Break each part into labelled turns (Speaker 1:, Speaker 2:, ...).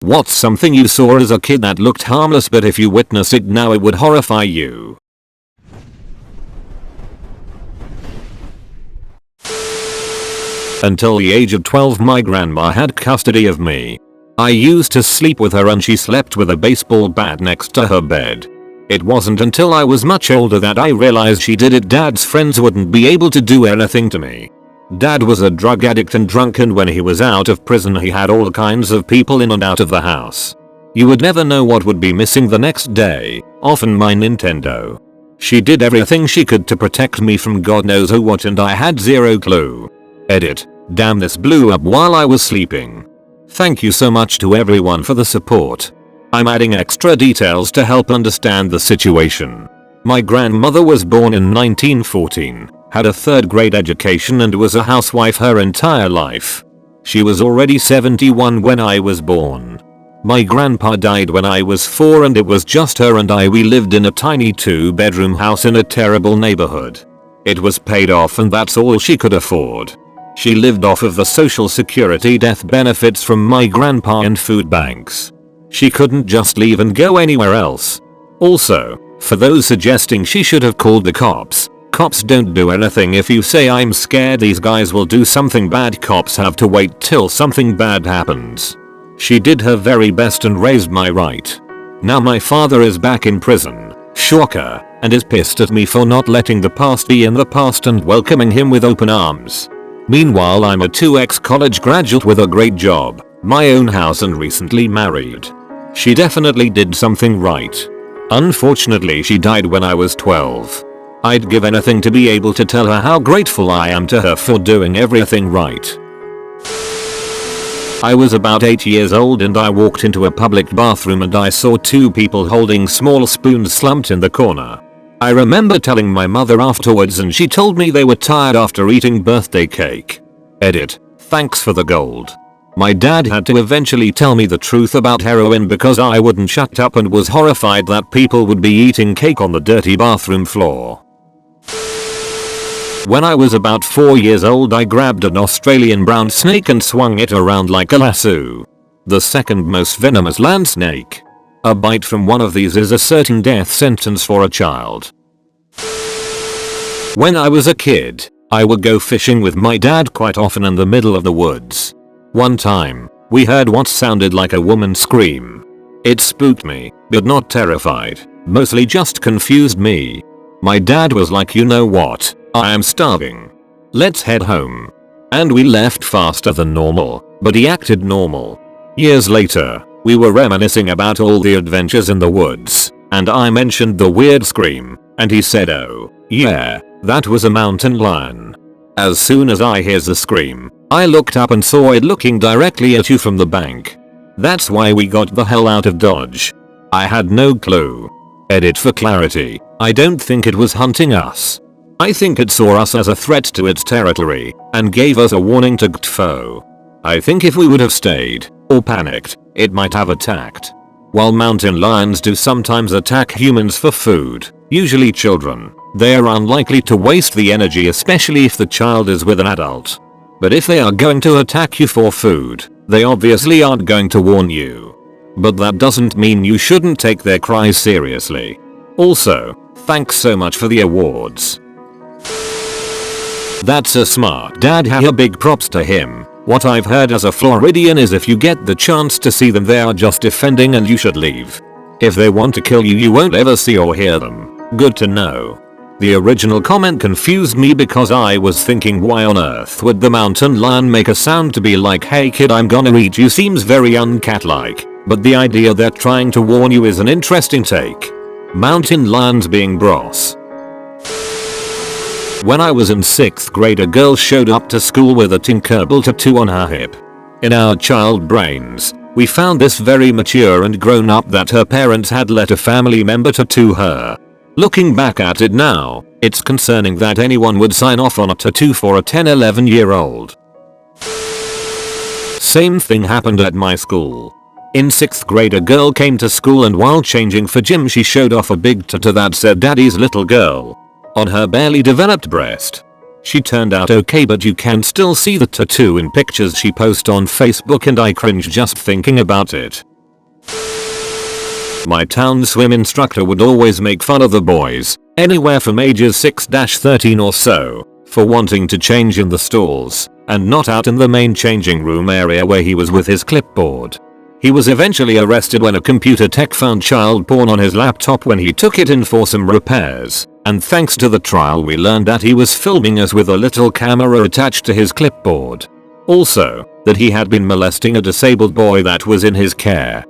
Speaker 1: What's something you saw as a kid that looked harmless but if you witness it now it would horrify you? Until the age of 12 my grandma had custody of me. I used to sleep with her and she slept with a baseball bat next to her bed. It wasn't until I was much older that I realized she did it. Dad's friends wouldn't be able to do anything to me. Dad was a drug addict and drunk, and when he was out of prison he had all kinds of people in and out of the house. You would never know what would be missing the next day, often my Nintendo. She did everything she could to protect me from God knows who what, and I had zero clue. Edit. Damn, this blew up while I was sleeping. Thank you so much to everyone for the support. I'm adding extra details to help understand the situation. My grandmother was born in 1914, had a 3rd grade education and was a housewife her entire life. She was already 71 when I was born. My grandpa died when I was 4 and it was just her and I. We lived in a tiny 2-bedroom house in a terrible neighborhood. It was paid off and that's all she could afford. She lived off of the Social Security death benefits from my grandpa and food banks. She couldn't just leave and go anywhere else. Also, for those suggesting she should have called the cops, cops don't do anything if you say I'm scared these guys will do something bad. Cops have to wait till something bad happens. She did her very best and raised my right. Now my father is back in prison, shocker, and is pissed at me for not letting the past be in the past and welcoming him with open arms. Meanwhile I'm a 2x college graduate with a great job, my own house and recently married. She definitely did something right. Unfortunately she died when I was 12. I'd give anything to be able to tell her how grateful I am to her for doing everything right. I was about 8 years old and I walked into a public bathroom and I saw 2 people holding small spoons slumped in the corner. I remember telling my mother afterwards and she told me they were tired after eating birthday cake. Edit. Thanks for the gold. My dad had to eventually tell me the truth about heroin because I wouldn't shut up and was horrified that people would be eating cake on the dirty bathroom floor. When I was about 4 years old I grabbed an Australian brown snake and swung it around like a lasso. The second most venomous land snake. A bite from one of these is a certain death sentence for a child. When I was a kid, I would go fishing with my dad quite often in the middle of the woods. One time, we heard what sounded like a woman scream. It spooked me, but not terrified, mostly just confused me. My dad was like, you know what, I am starving. Let's head home. And we left faster than normal, but he acted normal. Years later, we were reminiscing about all the adventures in the woods, and I mentioned the weird scream, and he said, oh, yeah, that was a mountain lion. As soon as I hears the scream, I looked up and saw it looking directly at you from the bank. That's why we got the hell out of Dodge. I had no clue. Edit for clarity, I don't think it was hunting us. I think it saw us as a threat to its territory, and gave us a warning to GTFO. I think if we would have stayed, or panicked, it might have attacked. While mountain lions do sometimes attack humans for food, usually children, they are unlikely to waste the energy, especially if the child is with an adult. But if they are going to attack you for food, they obviously aren't going to warn you. But that doesn't mean you shouldn't take their cries seriously. Also, thanks so much for the awards. That's a smart dad, haha, big props to him. What I've heard as a Floridian is if you get the chance to see them they are just defending and you should leave. If they want to kill you you won't ever see or hear them. Good to know. The original comment confused me because I was thinking why on earth would the mountain lion make a sound to be like hey kid I'm gonna eat you seems very uncat-like, but the idea they're trying to warn you is an interesting take. Mountain lions being bros. When I was in 6th grade a girl showed up to school with a Tinkerbell tattoo on her hip. In our child brains, we found this very mature and grown up that her parents had let a family member tattoo her. Looking back at it now, it's concerning that anyone would sign off on a tattoo for a 10-11-year-old. Same thing happened at my school. In 6th grade a girl came to school and while changing for gym she showed off a big tattoo that said daddy's little girl on her barely developed breast. She turned out okay but you can still see the tattoo in pictures she posts on Facebook and I cringe just thinking about it. my town swim instructor would always make fun of the boys, anywhere from ages 6-13 or so, for wanting to change in the stalls, and not out in the main changing room area where he was with his clipboard. He was eventually arrested when a computer tech found child porn on his laptop when he took it in for some repairs, and thanks to the trial we learned that he was filming us with a little camera attached to his clipboard. Also, that he had been molesting a disabled boy that was in his care.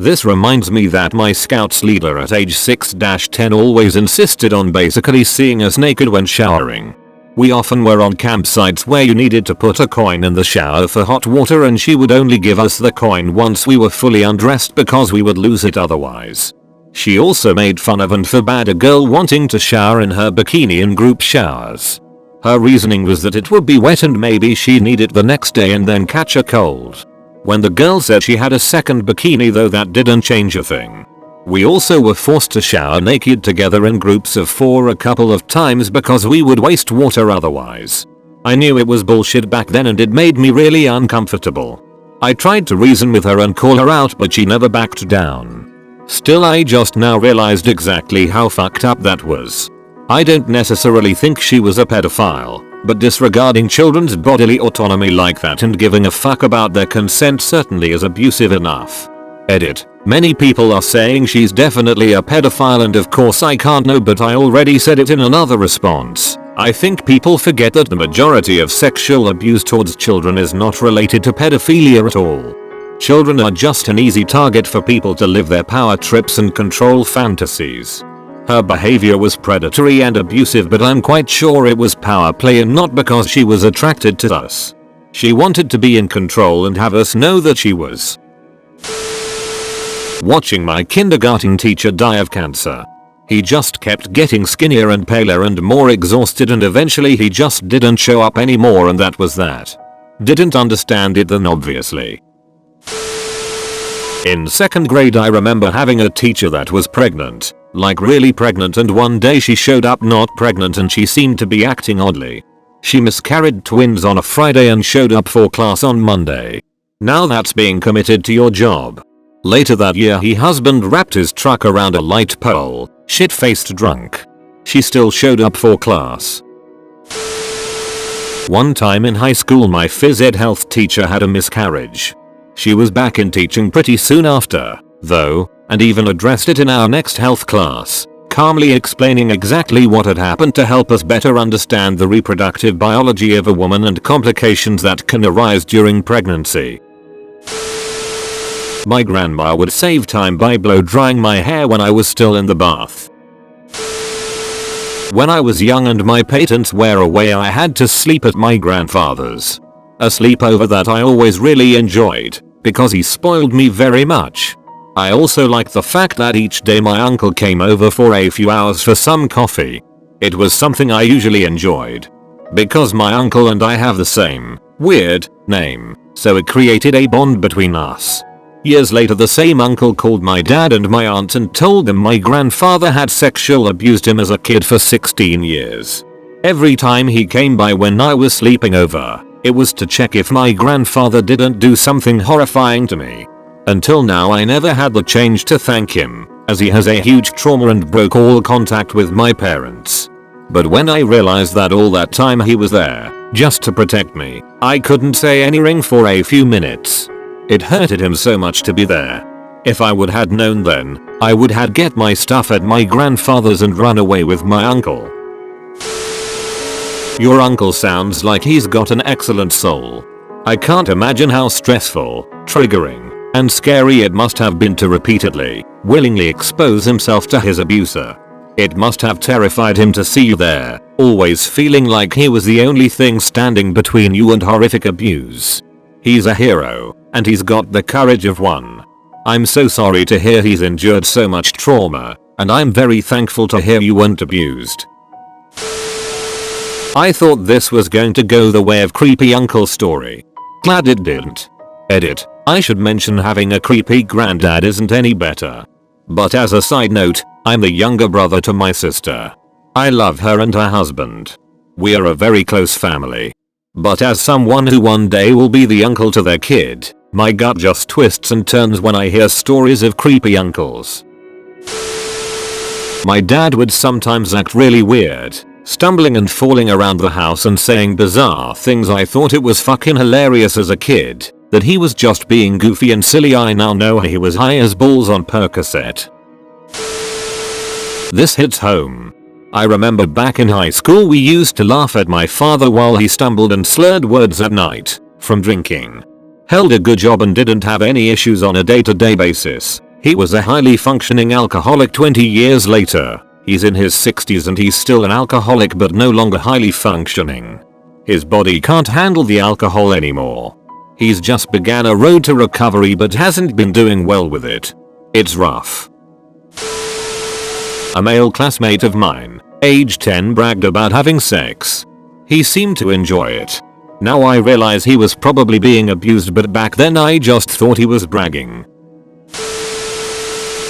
Speaker 1: This reminds me that my Scouts leader at age 6-10 always insisted on basically seeing us naked when showering. We often were on campsites where you needed to put a coin in the shower for hot water, and she would only give us the coin once we were fully undressed because we would lose it otherwise. She also made fun of and forbade a girl wanting to shower in her bikini in group showers. Her reasoning was that it would be wet and maybe she'd need it the next day and then catch a cold. When the girl said she had a second bikini though, that didn't change a thing. We also were forced to shower naked together in groups of 4 a couple of times because we would waste water otherwise. I knew it was bullshit back then and it made me really uncomfortable. I tried to reason with her and call her out, but she never backed down. Still, I just now realized exactly how fucked up that was. I don't necessarily think she was a pedophile, but disregarding children's bodily autonomy like that and giving a fuck about their consent certainly is abusive enough. Edit. Many people are saying she's definitely a pedophile, and of course I can't know, but I already said it in another response. I think people forget that the majority of sexual abuse towards children is not related to pedophilia at all. Children are just an easy target for people to live their power trips and control fantasies. Her behavior was predatory and abusive, but I'm quite sure it was power play and not because she was attracted to us. She wanted to be in control and have us know that she was. Watching my kindergarten teacher die of cancer. He just kept getting skinnier and paler and more exhausted, and eventually he just didn't show up anymore, and that was that. Didn't understand it then, obviously. In 2nd grade I remember having a teacher that was pregnant, like really pregnant, and one day she showed up not pregnant and she seemed to be acting oddly. She miscarried twins on a Friday and showed up for class on Monday. Now that's being committed to your job. Later that year her husband wrapped his truck around a light pole, shit-faced drunk. She still showed up for class. One time in high school my phys ed health teacher had a miscarriage. She was back in teaching pretty soon after, though, and even addressed it in our next health class, calmly explaining exactly what had happened to help us better understand the reproductive biology of a woman and complications that can arise during pregnancy. My grandma would save time by blow drying my hair when I was still in the bath. When I was young and my parents were away, I had to sleep at my grandfather's. A sleepover that I always really enjoyed, because he spoiled me very much. I also liked the fact that each day my uncle came over for a few hours for some coffee. It was something I usually enjoyed. Because my uncle and I have the same, weird, name, so it created a bond between us. Years later the same uncle called my dad and my aunt and told them my grandfather had sexually abused him as a kid for 16 years. Every time he came by when I was sleeping over, it was to check if my grandfather didn't do something horrifying to me. Until now I never had the change to thank him, as he has a huge trauma and broke all contact with my parents. But when I realized that all that time he was there, just to protect me, I couldn't say anything for a few minutes. It hurted him so much to be there. If I would had known then, I would had get my stuff at my grandfather's and run away with my uncle. Your uncle sounds like he's got an excellent soul. I can't imagine how stressful, triggering, and scary it must have been to repeatedly, willingly expose himself to his abuser. It must have terrified him to see you there, always feeling like he was the only thing standing between you and horrific abuse. He's a hero, and he's got the courage of one. I'm so sorry to hear he's endured so much trauma, and I'm very thankful to hear you weren't abused. I thought this was going to go the way of creepy uncle story. Glad it didn't. Edit. I should mention having a creepy granddad isn't any better. But as a side note, I'm the younger brother to my sister. I love her and her husband. We are a very close family. But as someone who one day will be the uncle to their kid, My gut just twists and turns when I hear stories of creepy uncles. My dad would sometimes act really weird, stumbling and falling around the house and saying bizarre things. I thought it was fucking hilarious as a kid, that he was just being goofy and silly. I now know he was high as balls on Percocet. This hits home. I remember back in high school we used to laugh at my father while he stumbled and slurred words at night from drinking. Held a good job and didn't have any issues on a day-to-day basis. He was a highly functioning alcoholic. 20 years later, he's in his 60s and he's still an alcoholic but no longer highly functioning. His body can't handle the alcohol anymore. He's just began a road to recovery but hasn't been doing well with it. It's rough. A male classmate of mine, age 10, bragged about having sex. He seemed to enjoy it. Now I realize he was probably being abused, but back then I just thought he was bragging.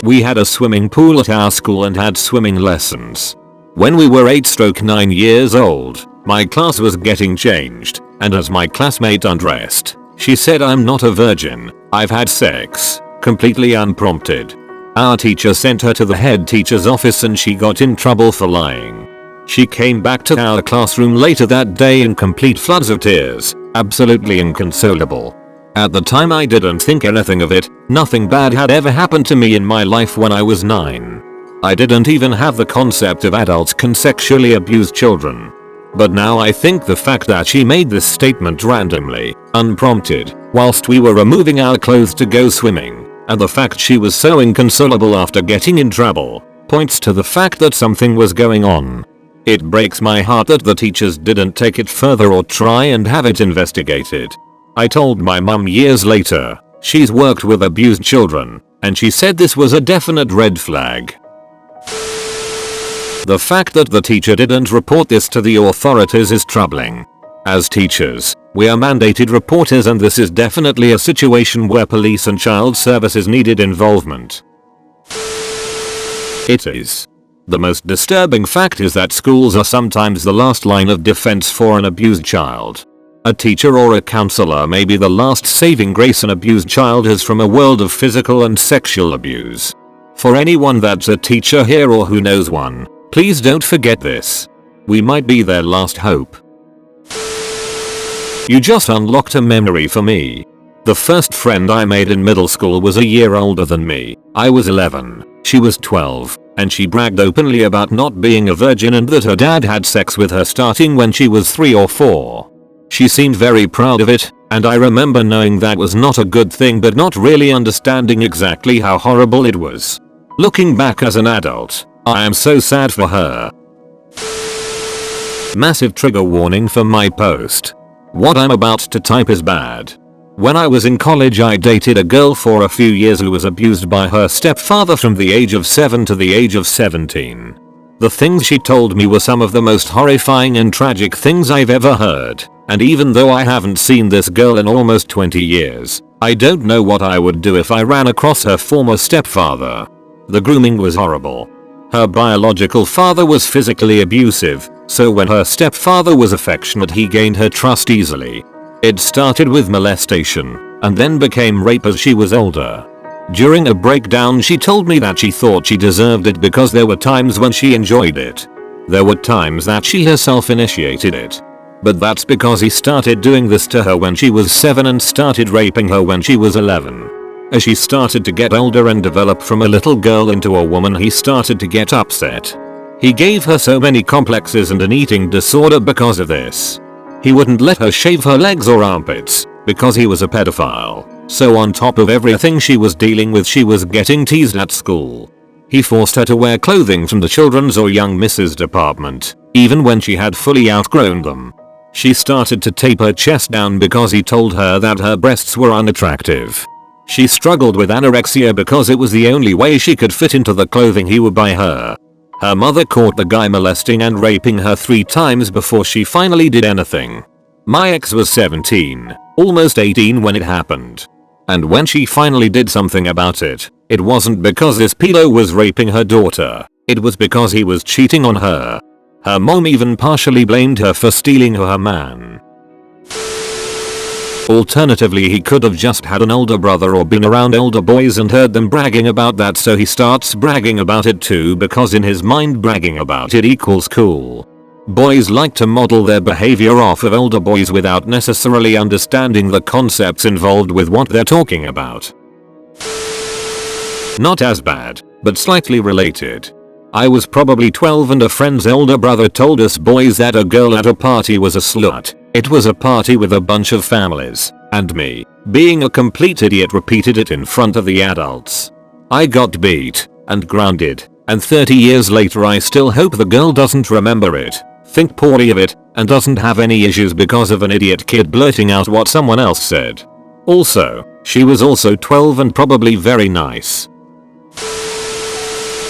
Speaker 1: We had a swimming pool at our school and had swimming lessons. When we were 8-9 years old, my class was getting changed, and as my classmate undressed, she said, "I'm not a virgin, I've had sex," completely unprompted. Our teacher sent her to the head teacher's office and she got in trouble for lying. She came back to our classroom later that day in complete floods of tears, absolutely inconsolable. At the time I didn't think anything of it. Nothing bad had ever happened to me in my life when I was 9. I didn't even have the concept of adults can sexually abuse children. But now I think the fact that she made this statement randomly, unprompted, whilst we were removing our clothes to go swimming, and the fact she was so inconsolable after getting in trouble, points to the fact that something was going on. It breaks my heart that the teachers didn't take it further or try and have it investigated. I told my mum years later. She's worked with abused children, and she said this was a definite red flag. The fact that the teacher didn't report this to the authorities is troubling. As teachers, we are mandated reporters, and this is definitely a situation where police and child services needed involvement. It is. The most disturbing fact is that schools are sometimes the last line of defense for an abused child. A teacher or a counselor may be the last saving grace an abused child has from a world of physical and sexual abuse. For anyone that's a teacher here or who knows one, please don't forget this. We might be their last hope. You just unlocked a memory for me. The first friend I made in middle school was a year older than me. I was 11, she was 12, and she bragged openly about not being a virgin and that her dad had sex with her starting when she was 3 or 4. She seemed very proud of it, and I remember knowing that was not a good thing but not really understanding exactly how horrible it was. Looking back as an adult, I am so sad for her. Massive trigger warning for my post. What I'm about to type is bad. When I was in college I dated a girl for a few years who was abused by her stepfather from the age of 7 to the age of 17. The things she told me were some of the most horrifying and tragic things I've ever heard, and even though I haven't seen this girl in almost 20 years, I don't know what I would do if I ran across her former stepfather. The grooming was horrible. Her biological father was physically abusive, so when her stepfather was affectionate he gained her trust easily. It started with molestation, and then became rape as she was older. During a breakdown she told me that she thought she deserved it because there were times when she enjoyed it. There were times that she herself initiated it. But that's because he started doing this to her when she was 7 and started raping her when she was 11. As she started to get older and develop from a little girl into a woman he started to get upset. He gave her so many complexes and an eating disorder because of this. He wouldn't let her shave her legs or armpits because he was a pedophile. So on top of everything she was dealing with she was getting teased at school. He forced her to wear clothing from the children's or young misses department, even when she had fully outgrown them. She started to tape her chest down because he told her that her breasts were unattractive. She struggled with anorexia because it was the only way she could fit into the clothing he would buy her. Her mother caught the guy molesting and raping her 3 times before she finally did anything. My ex was 17, almost 18 when it happened. And when she finally did something about it, it wasn't because this pedo was raping her daughter, it was because he was cheating on her. Her mom even partially blamed her for stealing her man. Alternatively, he could have just had an older brother or been around older boys and heard them bragging about that, so he starts bragging about it too because in his mind bragging about it equals cool. Boys like to model their behavior off of older boys without necessarily understanding the concepts involved with what they're talking about. Not as bad, but slightly related. I was probably 12 and a friend's older brother told us boys that a girl at a party was a slut. It was a party with a bunch of families, and me, being a complete idiot, repeated it in front of the adults. I got beat and grounded, and 30 years later I still hope the girl doesn't remember it, think poorly of it, and doesn't have any issues because of an idiot kid blurting out what someone else said. Also, she was also 12 and probably very nice.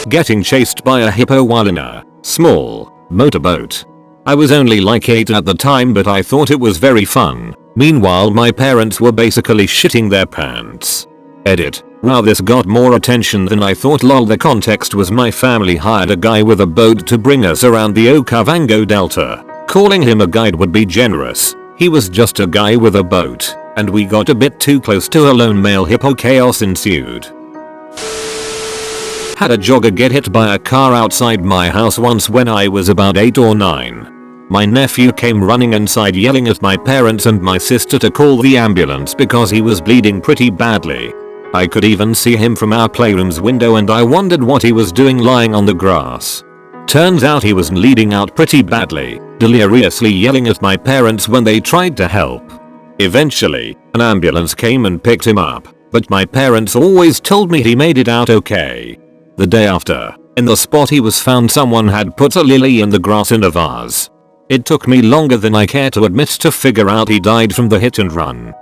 Speaker 1: Getting chased by a hippo while in a small motorboat. I was only like 8 at the time, but I thought it was very fun. Meanwhile, my parents were basically shitting their pants. Edit. Wow, this got more attention than I thought. Lol. The context was my family hired a guy with a boat to bring us around the Okavango Delta. Calling him a guide would be generous. He was just a guy with a boat, and we got a bit too close to a lone male hippo. Chaos ensued. Had a jogger get hit by a car outside my house once when I was about 8 or 9. My nephew came running inside yelling at my parents and my sister to call the ambulance because he was bleeding pretty badly. I could even see him from our playroom's window and I wondered what he was doing lying on the grass. Turns out he was bleeding out pretty badly, deliriously yelling at my parents when they tried to help. Eventually, an ambulance came and picked him up, but my parents always told me he made it out okay. The day after, in the spot he was found, someone had put a lily in the grass in a vase. It took me longer than I care to admit to figure out he died from the hit and run.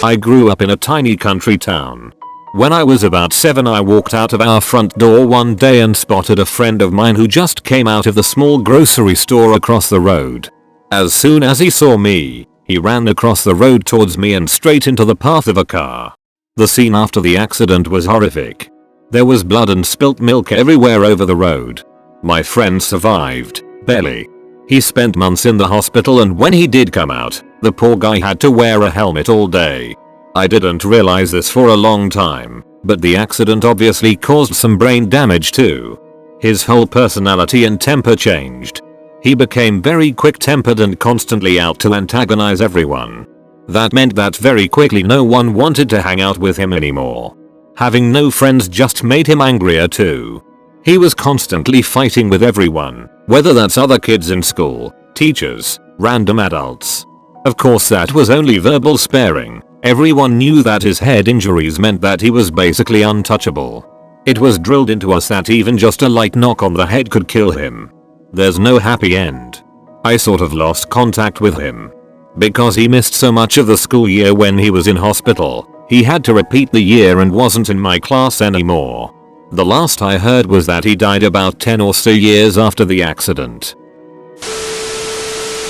Speaker 1: I grew up in a tiny country town. When I was about 7, I walked out of our front door one day and spotted a friend of mine who just came out of the small grocery store across the road. As soon as he saw me, he ran across the road towards me and straight into the path of a car. The scene after the accident was horrific. There was blood and spilt milk everywhere over the road. My friend survived, barely. He spent months in the hospital, and when he did come out, the poor guy had to wear a helmet all day. I didn't realize this for a long time, but the accident obviously caused some brain damage too. His whole personality and temper changed. He became very quick-tempered and constantly out to antagonize everyone. That meant that very quickly no one wanted to hang out with him anymore. Having no friends just made him angrier too. He was constantly fighting with everyone, whether that's other kids in school, teachers, random adults. Of course that was only verbal sparring. Everyone knew that his head injuries meant that he was basically untouchable. It was drilled into us that even just a light knock on the head could kill him. There's no happy end. I sort of lost contact with him. Because he missed so much of the school year when he was in hospital, he had to repeat the year and wasn't in my class anymore. The last I heard was that he died about 10 or so years after the accident.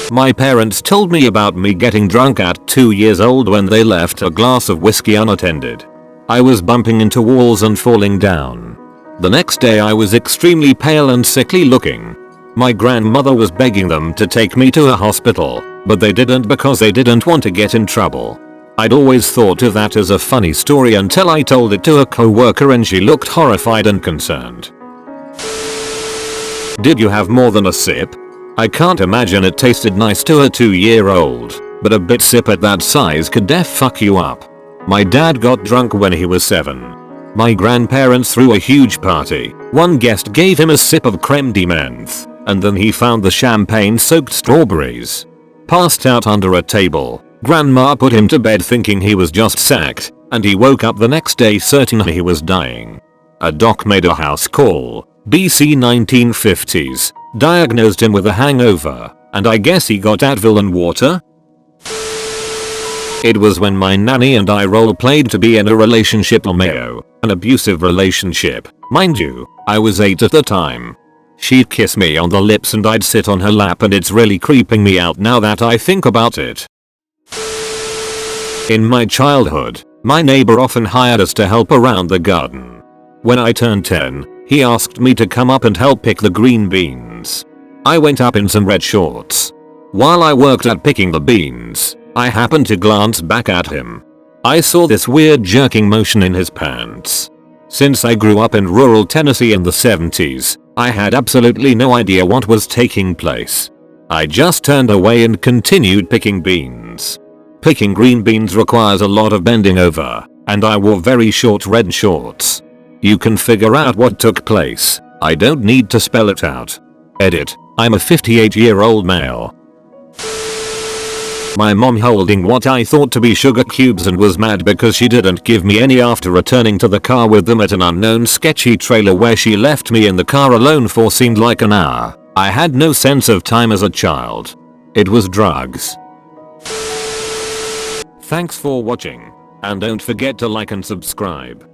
Speaker 1: My parents told me about me getting drunk at 2 years old when they left a glass of whiskey unattended. I was bumping into walls and falling down. The next day I was extremely pale and sickly looking. My grandmother was begging them to take me to a hospital, but they didn't because they didn't want to get in trouble. I'd always thought of that as a funny story until I told it to a coworker and she looked horrified and concerned. Did you have more than a sip? I can't imagine it tasted nice to a 2-year-old, but a bit sip at that size could def fuck you up. My dad got drunk when he was 7. My grandparents threw a huge party. One guest gave him a sip of creme de menthe, and then he found the champagne-soaked strawberries. Passed out under a table. Grandma put him to bed thinking he was just sacked, and he woke up the next day certain he was dying. A doc made a house call, BC 1950s, diagnosed him with a hangover, and I guess he got Advil and water? It was when my nanny and I role-played to be in a relationship an abusive relationship. Mind you, I was 8 at the time. She'd kiss me on the lips and I'd sit on her lap, and it's really creeping me out now that I think about it. In my childhood, my neighbor often hired us to help around the garden. When I turned 10, he asked me to come up and help pick the green beans. I went up in some red shorts. While I worked at picking the beans, I happened to glance back at him. I saw this weird jerking motion in his pants. Since I grew up in rural Tennessee in the 70s, I had absolutely no idea what was taking place. I just turned away and continued picking beans. Picking green beans requires a lot of bending over, and I wore very short red shorts. You can figure out what took place. I don't need to spell it out. Edit. I'm a 58-year-old male. My mom holding what I thought to be sugar cubes and was mad because she didn't give me any after returning to the car with them at an unknown sketchy trailer where she left me in the car alone for seemed like an hour. I had no sense of time as a child. It was drugs. Thanks for watching, and don't forget to like and subscribe.